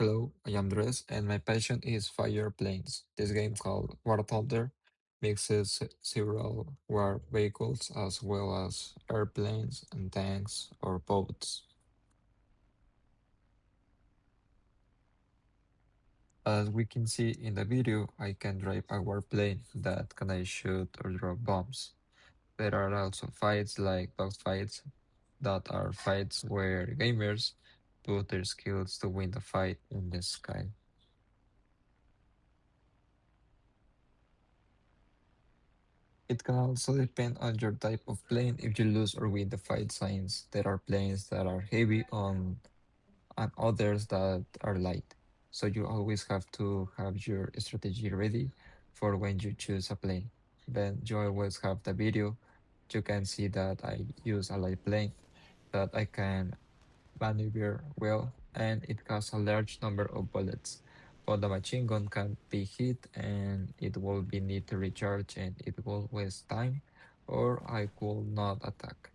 Hello, I am Dres, and my passion is fire planes. This game called War Thunder mixes several war vehicles as well as airplanes and tanks or boats. As we can see in the video, I can drive a warplane that can shoot or drop bombs. There are also fights like dogfights that are fights where gamers put their skills to win the fight in the sky. It can also depend on your type of plane if you lose or win the fight signs. There are planes that are heavy on and others that are light. So you always have to have your strategy ready for when you choose a plane. Then you always have the video. You can see that I use a light plane that I can maneuver well, and it has a large number of bullets. But the machine gun can be hit and it will be need to recharge and it will waste time, or I could not attack.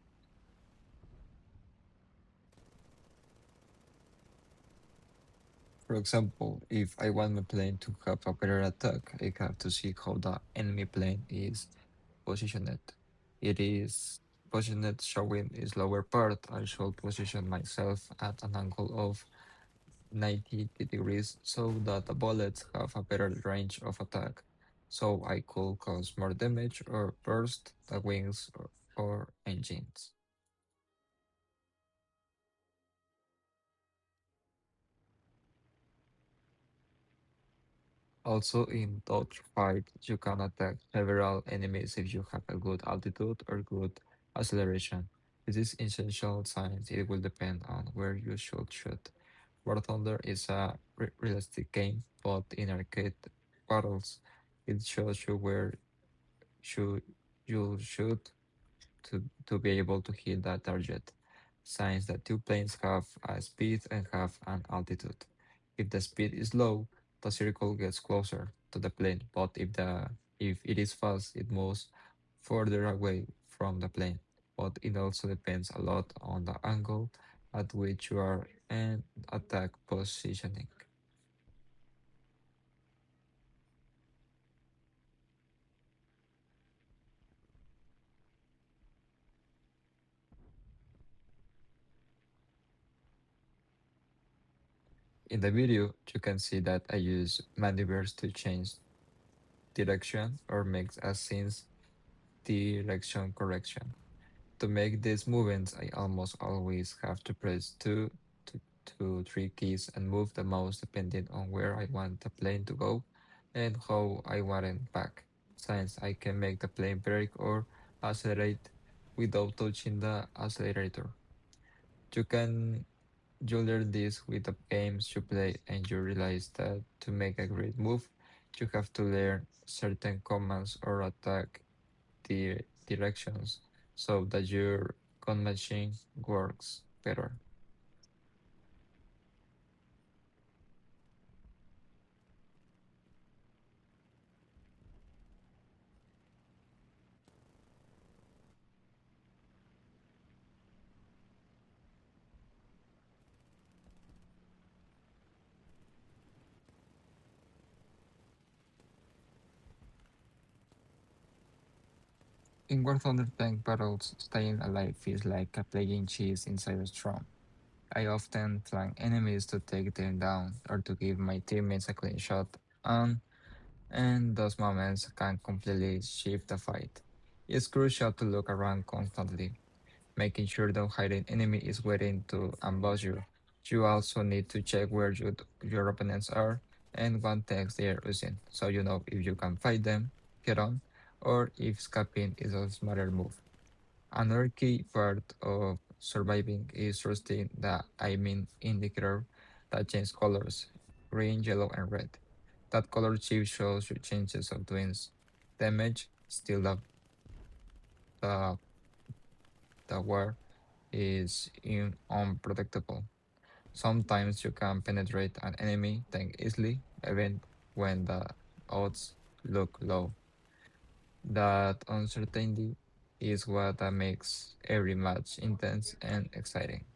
For example, if I want my plane to have a better attack, I have to see how the enemy plane is positioned. It is positioned showing its lower part. I should position myself at an angle of 90 degrees so that the bullets have a better range of attack, so I could cause more damage or burst the wings or engines. Also, in dogfight, you can attack several enemies if you have a good altitude or good acceleration. This is essential since it will depend on where you should shoot. War Thunder is a realistic game, but in arcade battles, it shows you where should you shoot to be able to hit that target, since the two planes have a speed and have an altitude. If the speed is low, the circle gets closer to the plane, but if it is fast, it moves further away from the plane. But it also depends a lot on the angle at which you are and attack positioning. In the video, you can see that I use maneuvers to change direction or make a sense direction correction. To make these movements, I almost always have to press two, three keys and move the mouse depending on where I want the plane to go and how I want it back, since I can make the plane brake or accelerate without touching the accelerator. You can you learn this with the games you play and you realize that to make a great move, you have to learn certain commands or attack directions so that your gun machine works better. In War Thunder tank battles, staying alive feels like playing chess inside a storm. I often flank enemies to take them down or to give my teammates a clean shot on, and those moments can completely shift the fight. It's crucial to look around constantly, making sure no hidden enemy is waiting to ambush you. You also need to check where your opponents are and what tanks they are using, so you know if you can fight them head on or if escaping is a smarter move. Another key part of surviving is trusting the aiming indicator that changes colors green, yellow, and red. That color chip shows your chances of doing damage. Still, the, the war is unpredictable. Sometimes you can penetrate an enemy tank easily, even when the odds look low. That uncertainty is what makes every match intense and exciting.